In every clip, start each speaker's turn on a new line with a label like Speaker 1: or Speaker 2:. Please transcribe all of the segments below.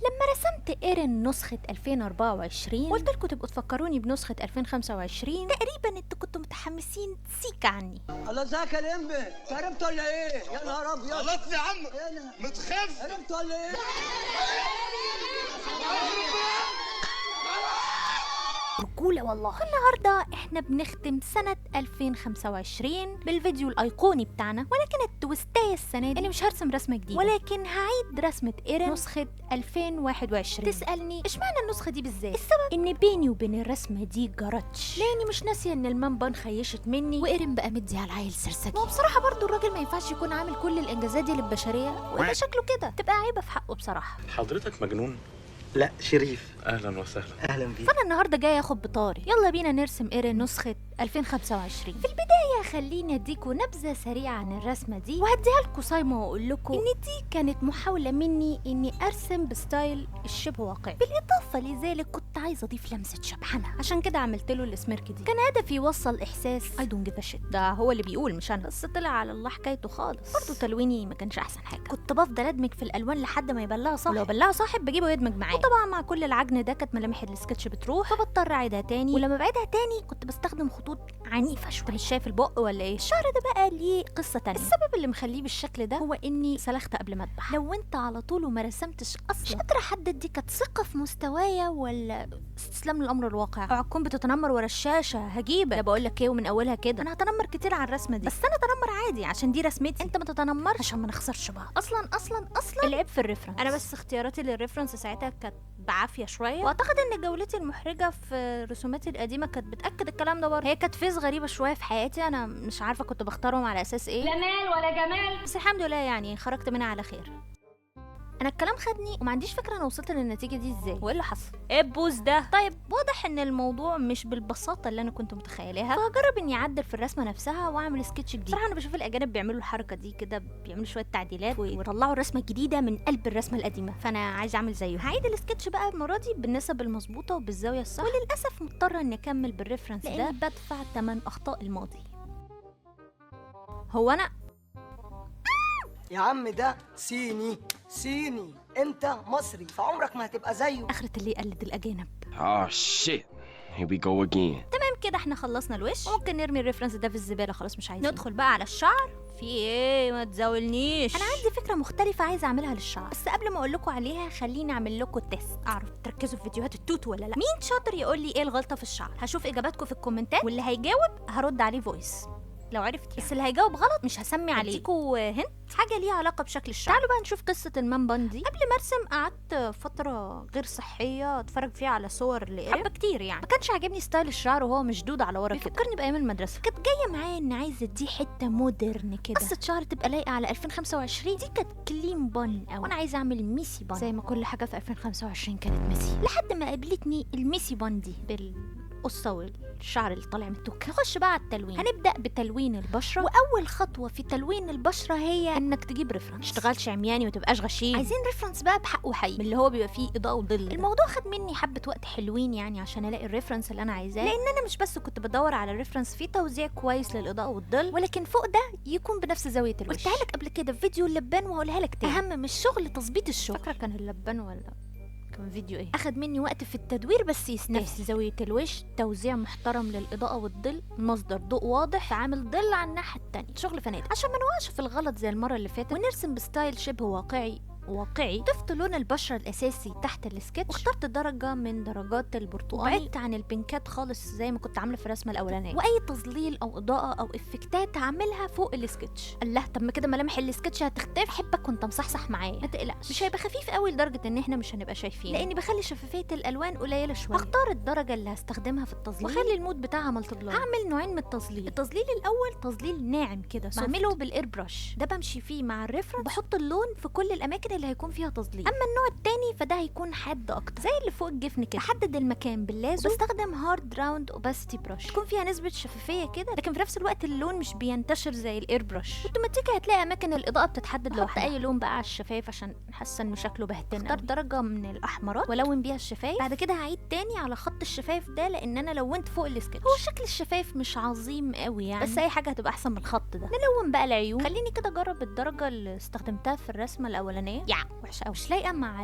Speaker 1: لما رسمت ايرين نسخة 2024 قلت لكم تبقوا تفكروني بنسخة 2025. تقريبا انتوا كنتوا متحمسين سيكا عني.
Speaker 2: الله ازيك يا لمبي؟ هربت ولا ايه؟ يا نهار ابيض.
Speaker 3: غلطني يا عم. متخف.
Speaker 2: هربت ولا ايه؟
Speaker 1: رجولة والله. النهاردة احنا بنختم سنة 2025 بالفيديو الايقوني بتاعنا، ولكن التويستاية السنة دي اني مش هرسم رسمة جديدة، ولكن هعيد رسمة ايرين نسخة 2021. تسألني اشمعنى النسخة دي بالذات؟ السبب ان بيني وبين الرسمة دي جرتش، لاني مش ناسية ان المنبن خيشت مني وايرين بقى مدي على العيل سرسجي. وبصراحة برضو الراجل ما ينفعش يكون عامل كل الانجازات دي للبشرية ويبقى شكله كده، تبقى عيبة في حقه بصراحة.
Speaker 4: حضرتك مجنون؟
Speaker 5: لا شريف.
Speaker 4: اهلا وسهلا.
Speaker 5: اهلا بيك.
Speaker 1: فانا النهارده جايه اخد بطاري. يلا بينا نرسم ايرين نسخه 2025. في البدايه خليني اديكوا نبذه سريعه عن الرسمه دي وهديها لكم صايمه واقول لكم ان دي كانت محاوله مني اني ارسم بستايل الشبه واقعي. بالاضافه لذلك كنت عايزه اضيف لمسه شبحنه، عشان كده عملت له السميرك دي. كان هدفي يوصل احساس اي دونت جيف ا شيت، ده هو اللي بيقول مش انا، بس طلع على الله حكايته خالص. برضه تلويني ما كانش احسن حاجه، كنت بفضل ادمج في الالوان لحد ما يبلعها صح، ولو بلعها صاحب بجيبه يدمج معايا. وطبعا مع كل العجن ده كانت ملامح السكتش بتروح، فبضطر اعيدها تاني، ولما بعيدها تاني كنت بستخدم خطوط عنيفه شويه. مش شايف البق ولا ايه؟ الشعر ده بقى ليه قصه تانية. السبب اللي مخليه بالشكل ده هو اني سلخت قبل ما اذبح. لو انت على طول وما رسمتش اصلا مش قادره احدد دي كانت ثقه في مستوايا ولا استسلام للامر الواقع. اوعى تكون بتتنمر ورا الشاشه هجيبك. لا بقول لك ايه ومن اولها كده انا هتنمر كتير على الرسمه دي، بس انا اتنمر عادي عشان دي رسمتي. انت ما تتنمرش عشان ما نخسرش بعض. اصلا العيب في الريفرنس. انا بس اختياراتي للريفرنس ساعتها كانت بعافيه شويه، واعتقد ان جولتي المحرجه في رسوماتي القديمه كانت بتاكد الكلام ده برضه. هي كانت فيز غريبه شويه في حياتي، انا مش عارفه كنت بختارهم على اساس ايه،
Speaker 6: جمال ولا جمال،
Speaker 1: بس الحمد لله يعني خرجت منها على خير. انا الكلام خدني وما عنديش فكره انا وصلت للنتيجه دي ازاي وايه اللي حصل. ايه البوز ده؟ طيب واضح ان الموضوع مش بالبساطه اللي انا كنت متخيلاها، فهجرب اني اعدل في الرسمه نفسها واعمل سكتش جديد. صراحه انا بشوف الاجانب بيعملوا الحركه دي كده، بيعملوا شويه تعديلات ويطلعوا الرسمه الجديده من قلب الرسمه القديمه، فانا عايزه اعمل زيه. هعيد السكتش بقى المره دي بالنسب المظبوطه وبالزاويه الصح، وللاسف مضطره اني اكمل بالريفرنس ده لاني بدفع ثمن اخطاء الماضي. هو انا
Speaker 5: يا عم ده صيني، انت مصري فعمرك ما هتبقى زيه.
Speaker 1: اخرة اللي يقلد الاجانب.
Speaker 3: Oh shit. Here we go again.
Speaker 1: تمام كده احنا خلصنا الوش، ممكن نرمي الريفرنس ده في الزباله خلاص مش عايزين. ندخل بقى على الشعر. في ايه؟ ما تزاولنيش. انا عندي فكره مختلفه عايزه اعملها للشعر، بس قبل ما اقول لكم عليها خليني اعمل لكم تيست اعرف تركزوا في فيديوهات التوت ولا لا. مين شاطر يقول لي ايه الغلطه في الشعر؟ هشوف اجاباتكم في الكومنتات، واللي هيجاوب هرد عليه فويس لو عرفت يعني. بس اللي هيجاوب غلط مش هسمي عليه. اديكوا هنت حاجه ليها علاقه بشكل الشعر. تعالوا بقى نشوف قصه المنبن دي. قبل ما ارسم قعدت فتره غير صحيه اتفرج فيها على صور حبه كتير يعني. ما كانش عاجبني ستايل الشعر وهو مشدود على ورا كده، فكرني بايام المدرسه. كانت جايه معايا ان عايزه دي حته مودرن كده، قصه شعر تبقى لايقه على 2025. دي كانت كلين بون قوي، وانا عايزه اعمل ميسي بون زي ما كل حاجه في 2025 كانت ميسي، لحد ما قابلتني الميسي بون دي القصه والشعر اللي طالع من التوكه. نخش بقى على التلوين. هنبدا بتلوين البشره، واول خطوه في تلوين البشره هي انك تجيب ريفرنس. ما تشتغلش عمياني وتبقاش غشيم، عايزين ريفرنس بقى بحقه حقيقي، من اللي هو بيبقى فيه اضاءه وظل. الموضوع خد مني حبه وقت حلوين يعني عشان الاقي الريفرنس اللي انا عايزاه، لان انا مش بس كنت بدور على ريفرنس فيه توزيع كويس للاضاءه والظل، ولكن فوق ده يكون بنفس زاويه الوش. قلتها لك قبل كده في فيديو اللبان وهقولها لك تاني. اهم من الشغل تظبيط الشغل. فاكره كان اللبان ولا كان فيديو ايه؟ اخد مني وقت في التدوير بس يستاهل. نفس زاويه الوش، توزيع محترم للاضاءه والظل، مصدر ضوء واضح، عامل ظل على الناحيه التانية، شغل فنادق عشان ما نوقعش في الغلط زي المره اللي فاتت، ونرسم بستايل شبه واقعي. ضفت لون البشره الاساسي تحت السكتش، واخترت درجه من درجات البرتقالي، وبعدت عن البنكات خالص زي ما كنت عامله في الرسمه الاولانيه، واي تظليل او اضاءه او افكتات هعملها فوق السكتش. الله، طب ما كده ملامح السكتش هتختفي. احبك وانت مصحصح معايا، ما تقلقش، مش هيبقى خفيف قوي لدرجه ان احنا مش هنبقى شايفين، لاني بخلي شفافيه الالوان قليله شويه. هختار الدرجه اللي هستخدمها في التظليل واخلي المود بتاعها مالتي بلاي. هعمل نوعين من التظليل. التظليل الاول تظليل ناعم كده، بعمله بالاير برش، ده بمشي فيه مع الريفرنس، بحط اللون في كل الاماكن اللي هيكون فيها تظليل. اما النوع التاني فده هيكون حاد اكتر زي اللي فوق الجفن كده، بحدد المكان باللازم، بستخدم هارد راوند اوباسيتي برش تكون فيها نسبه شفافيه كده، لكن في نفس الوقت اللون مش بينتشر زي الاير برش. اوتوماتيكي هتلاقي اماكن الاضاءه بتتحدد لوحدها. اي لون بقى على الشفايف عشان حاسه انه شكله بهتان. اختار درجه من الاحمرات والون بيها الشفايف. بعد كده هعيد تاني على خط الشفايف ده، لان انا لونت فوق السكتش. هو شكل الشفايف مش عظيم قوي يعني، بس اي حاجه هتبقى احسن من الخط ده. نلون بقى العيون. خليني كده اجرب الدرجه اللي استخدمتها في الرسمه الاولانيه. وحشه قوي، مش لايقه مع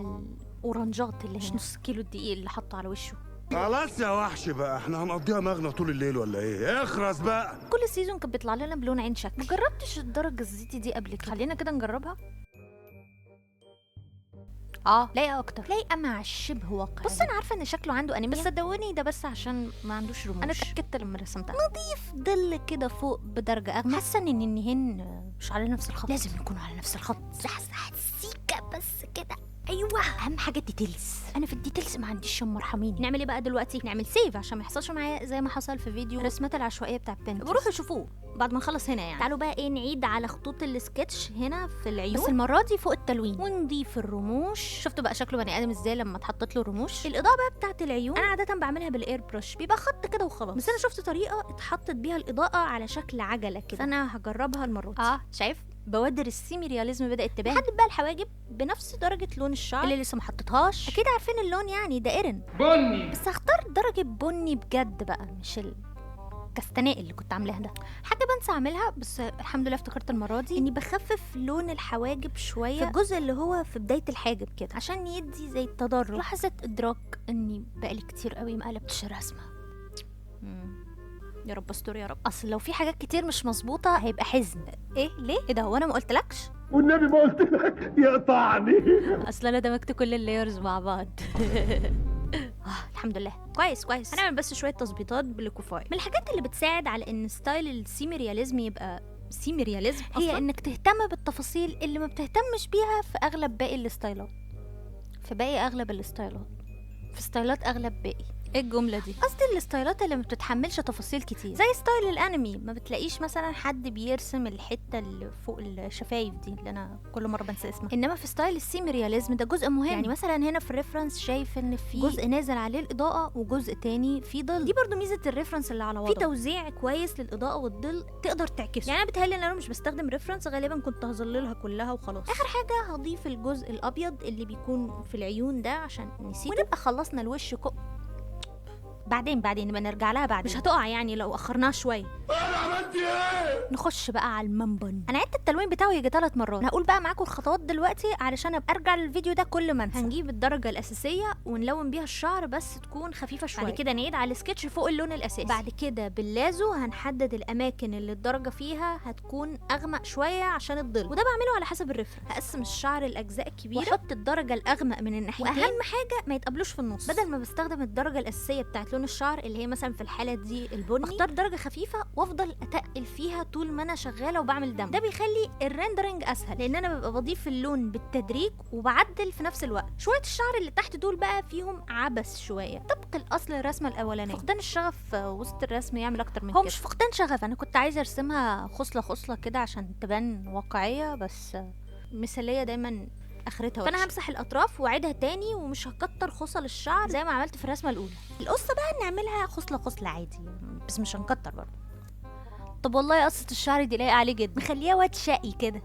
Speaker 1: الاورنجات اللي مش نص كيلو الدقيق اللي حطه على وشه.
Speaker 4: خلاص يا وحش بقى، احنا هنقضيها مغنى طول الليل ولا ايه؟ اخرس بقى.
Speaker 1: كل سيزون كانت بيطلع لنا بلون عين شكل. مجربتش الدرجه الزيتي دي قبل كده، خلينا كده نجربها. لايقه اكتر، لايقه مع الشبه واقع. بص انا عارفه ان شكله عنده انيميا، بس صدقوني ده بس عشان ما عندوش رموش. انا اتاكدت لما رسمتها. نضيف ظل كده فوق بدرجه اغمق. حاسه ان النهين مش على نفس الخط، لازم يكونوا على نفس الخط. زحزح سيكه بس كده. ايوه اهم حاجه الديتيلز، انا في الديتيلز ما عنديش مرحميني. نعمل ايه بقى دلوقتي؟ نعمل سيف عشان ما يحصلش معايا زي ما حصل في فيديو الرسمات العشوائيه بتاع بنت. بروحوا شوفوه بعد ما نخلص هنا يعني. تعالوا بقى ايه نعيد على خطوط السكتش هنا في العيون، بس المره دي فوق التلوين، ونضيف الرموش. شفتوا بقى شكله بني ادم ازاي لما اتحطت له رموش. الاضاءه بقى بتاعت العيون انا عاده بعملها بالاير برش، بيبقى خط كده وخلاص، بس انا شفت طريقه اتحطت بيها الاضاءه على شكل عجله كده، فانا هجربها المره دي. شايف بوادر السيمي رياليزم بدات تبان. حدد بقى الحواجب بنفس درجه لون الشعر اللي لسه ما حطيتهاش. اكيد عارفين اللون يعني ده ايرن
Speaker 3: Bunny.
Speaker 1: بس هختار درجه بني بجد بقى، مش الكستناء اللي كنت عاملاها ده. حاجه بنسى اعملها بس الحمد لله افتكرت المره دي اني بخفف لون الحواجب شويه في الجزء اللي هو في بدايه الحاجب كده، عشان يدي زي التدرج. لحظه ادراك اني بقالي كتير قوي ما قلبتش الرسمه. يا رب استر يا رب، اصل لو في حاجات كتير مش مظبوطه هيبقى حزن. ايه ليه؟ ايه ده، هو انا ما قلتلكش؟
Speaker 4: والنبي ما قلت لك يقطعني.
Speaker 1: اصل انا دمجت كل اللايرز مع بعض. الحمد لله كويس. هنعمل بس شويه تظبيطات بالكوفاي. من الحاجات اللي بتساعد على ان ستايل السيمي رياليزم يبقى سيمي رياليزم هي انك تهتم بالتفاصيل اللي ما بتهتمش بيها في اغلب باقي الستايلات. في ستايلات اغلب باقي. ايه الجمله دي؟ قصدي الستايلات اللي ما بتتحملش تفاصيل كتير، زي ستايل الانمي. ما بتلاقيش مثلا حد بيرسم الحته اللي فوق الشفايف دي اللي انا كل مره بنسى اسمها. انما في ستايل السيمي رياليزم ده جزء مهم. يعني مثلا هنا في الريفرنس شايف ان في جزء نازل عليه الاضاءه وجزء تاني في ظل. دي برضو ميزه الريفرنس اللي على وضعه، في توزيع كويس للاضاءه والظل تقدر تعكسه. يعني انا بتهيألي ان انا مش بستخدم ريفرنس غالبا كنت هظللها كلها وخلاص. اخر حاجه هضيف الجزء الابيض اللي بيكون في العيون ده عشان نسيته، ونبقى خلصنا الوش بعدين نبقى نرجع لها بعدين، مش هتقع يعني لو اخرناها شويه.
Speaker 4: انا عملت ايه؟
Speaker 1: نخش بقى على المنبن. انا عدت التلوين بتاعه يجي 3 مرات. انا هقول بقى معاكم الخطوات دلوقتي علشان ابقى ارجع للفيديو ده كل ما انسى. هنجيب الدرجه الاساسيه ونلون بيها الشعر بس تكون خفيفه شويه. بعد كده نعيد على السكتش فوق اللون الاساسي. بعد كده باللازو هنحدد الاماكن اللي الدرجه فيها هتكون اغمق شويه عشان الظل، وده بعمله على حسب الريفرنس. هقسم الشعر لاجزاء كبيره واحط الدرجه الاغمق من الناحيتين، واهم حاجه ما يتقابلوش في النص. بدل ما بستخدم الدرجه الاساسيه بتاعت لون الشعر اللي هي مثلا في الحاله دي البني، اختار درجه خفيفه وافضل اتقل فيها طول ما انا شغاله وبعمل دم. ده بيخلي الريندرنج اسهل لان انا ببقى بضيف اللون بالتدريج وبعدل في نفس الوقت. شويه الشعر اللي تحت دول بقى فيهم عبث شويه طبق الاصل الرسمه الاولانيه. فقدان الشغف وسط الرسم يعمل اكتر من كده. هو مش فقدان شغف، انا كنت عايزه ارسمها خصله كده عشان تبان واقعيه، بس مثاليه دايما اخرتها. فانا همسح الاطراف واعيدها تاني ومش هكتر خصل الشعر زي ما عملت في الرسمه الاولى. القصه بقى نعملها خصله عادي بس مش هنكتر برضه. طب والله قصه الشعر دي لايقه عليه جدا، مخليها واد شقي كده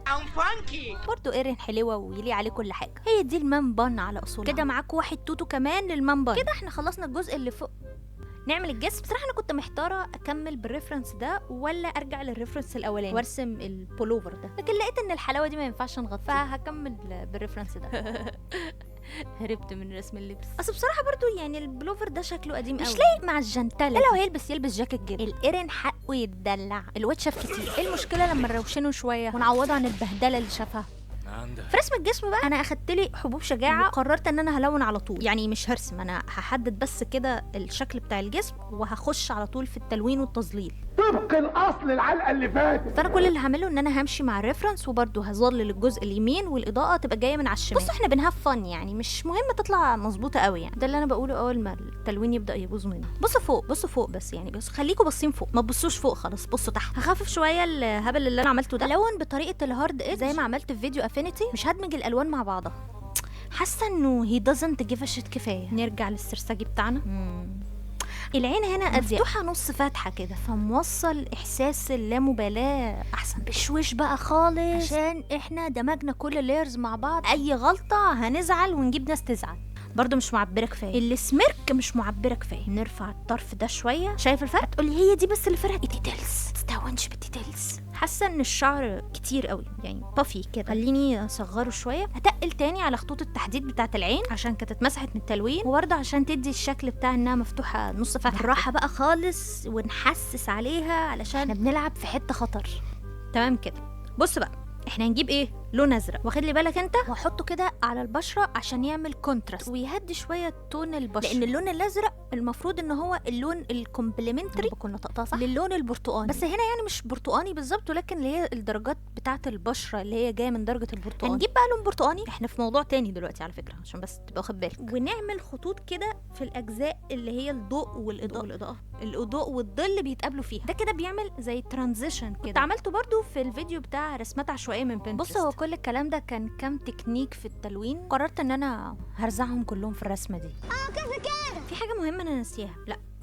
Speaker 1: برضه ايرين حلوه ويليق عليه كل حاجه. هي دي المان بان على اصولها كده. معاكم واحد توتو كمان للمان بان. كده احنا خلصنا الجزء اللي فوق. نعمل الجسم. بصراحه انا كنت محتاره اكمل بالريفرنس ده ولا ارجع للريفرنس الاولاني وارسم البولوفر ده، لكن لقيت ان الحلاوه دي ما ينفعش نغطيها، هكمل بالريفرنس ده. هربت من رسم اللبس. اصل بصراحه برضو يعني البلوفر ده شكله قديم قوي، مش لايق مع الجنتله. لو هيلبس يلبس جاكيت جلد. الايرن حقه يتدلع. الواد شاف كتير. ايه المشكله لما نروشنه شويه ونعوضه عن البهدله اللي شافها في رسم الجسم بقى؟ انا اخدت لي حبوب شجاعه وقررت ان انا هلون على طول، يعني مش هرسم، انا هحدد بس كده الشكل بتاع الجسم وهخش على طول في التلوين والتظليل
Speaker 4: طبق الاصل العلقه اللي فاتت.
Speaker 1: فانا كل اللي هعمله ان انا همشي مع الريفرنس وبرده هظلل الجزء اليمين والاضاءه تبقى جايه من على الشمال. بصوا احنا بنهاف فن يعني، مش مهم تطلع مظبوطه قوي يعني. ده اللي انا بقوله اول ما التلوين يبدا يبوظ مني. بصوا فوق بس يعني، بس خليكم باصين فوق، ما تبصوش فوق خلاص، بصوا تحت. هخفف شويه الهبل اللي انا عملته ده. الون بطريقه الهارد ايدج زي ما عملت في فيديو افينيتي. مش هدمج الالوان مع بعضها، حاسه انه هي دازنت جيف ا شيت كفايه. نرجع للسرسجي بتاعنا. العين هنا اضيق، مفتوحه نص فاتحه كده، فموصل احساس اللامبالاه احسن. بشوش بقى خالص عشان احنا دمجنا كل اللايرز مع بعض. اي غلطه هنزعل ونجيب ناس تزعل. برضو مش معبره كفايه، السميرك مش معبره كفايه. نرفع الطرف ده شويه. شايف الفرق؟ هتقولي هي دي بس اللي فرقت. الديتيلز تستهونش بالديتيلز. حاسه ان الشعر كتير قوي يعني بافي كده، خليني اصغره شويه. هتقل تاني على خطوط التحديد بتاعه العين عشان كانت اتمسحت من التلوين، وبرضه عشان تدي الشكل بتاع انها مفتوحه نص فتحه. بالراحه بقى خالص ونحسس عليها علشان احنا بنلعب في حته خطر. تمام كده. بص بقى، احنا هنجيب ايه؟ لون ازرق، واخد لي بالك انت؟ واحطه كده على البشره عشان يعمل كونتراست ويهدي شويه تون البشره، لان اللون الازرق المفروض ان هو اللون الكومبلمنتري، بكون نطقتها صح، للون البرتقاني. بس هنا يعني مش برتقاني بالظبط، ولكن اللي هي الدرجات بتاعه البشره اللي هي جايه من درجه البرتقاني. هنجيب بقى لون برتقاني، احنا في موضوع تاني دلوقتي على فكره عشان بس تبقى واخد بالك. ونعمل خطوط كده في الاجزاء اللي هي الضوء والاضاءه الاضاءه والظل بيتقابلوا فيها. ده كده بيعمل زي ترانزيشن كده. كنت عملته برضو في الفيديو بتاع رسمات عشوائيه من بنترست. بص، هو كل الكلام ده كان كام تكنيك في التلوين، قررت ان انا هرزعهم كلهم في الرسمه دي. كيف كده؟ في حاجه مهمه انا ناسيها.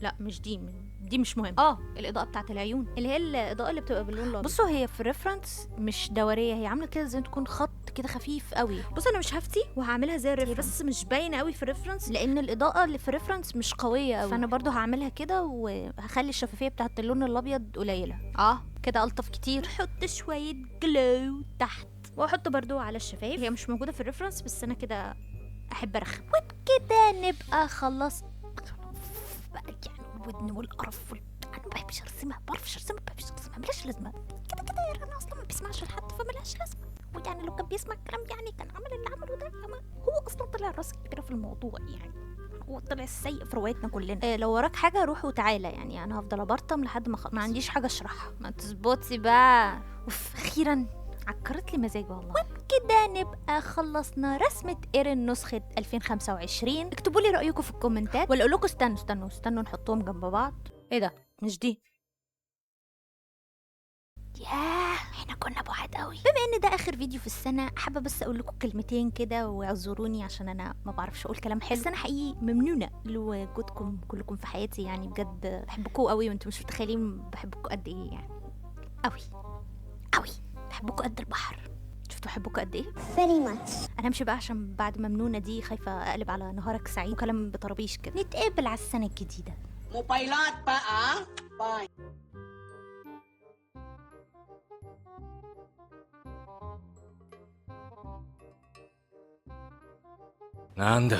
Speaker 1: لا مش دي مش مهمه. الاضاءه بتاعت العيون، اللي هي الاضاءه اللي بتبقى باللون الابيض. بصوا، هي في الريفرنس مش دوريه، هي عامله كده زي ما تكون خط كده خفيف قوي. بص، انا مش هفتي وهعملها زي الريفرنس، بس مش باينه قوي في الريفرنس لان الاضاءه اللي في الريفرنس مش قويه قوي، فانا برضو هعملها كده وهخلي الشفافيه بتاعت اللون الابيض قليله. كده الطف كتير. احط شويه جلو تحت، واحط برضو على الشفايف. هي مش موجوده في الريفرنس بس انا كده احب ارخم. وبكده نبقى خلص بقى يعني الودن والقرف انا ما بحبش ارسمها، ملهاش لازمه كده يا رنا، اصلا ما بيسمعش لحد فملهاش لازمه. ويعني لو كان بيسمع الكلام يعني كان عمل اللي عمله ده. هو اصلا طلع راس كبيره في الموضوع، يعني هو طلع السيء في روايتنا كلنا. لو وراك حاجه روح وتعالى، يعني انا هفضل ابرطم لحد ما اخلص، ما عنديش حاجه اشرحها. ما تظبطي بقى. اخيرا عكرت لي مزاجي والله. وبكده نبقى خلصنا رسمة ايرين نسخة 2025. اكتبوا لي رأيكم في الكومنتات، ولا اقول لكم استنوا نحطهم جنب بعض. ايه ده؟ مش دي. ياه، احنا كنا بعاد قوي. بما ان ده اخر فيديو في السنه، حابه بس اقول لكم كلمتين كده واعذروني عشان انا ما بعرفش اقول كلام حلو، بس انا حقيقي ممنونه لوجودكم كلكم في حياتي. يعني بجد بحبكم قوي، وانتم مش متخيلين بحبكم قد ايه. يعني قوي بحبكم قد البحر. شفتوا بحبكم قد ايه؟
Speaker 6: very much.
Speaker 1: انا همشي بقى عشان بعد ممنونه دي خايفه اقلب على نهارك سعيد وكلام بطرابيش كده. نتقابل على السنه الجديده.
Speaker 2: Mupailat pa ah? Bye.
Speaker 7: なんだ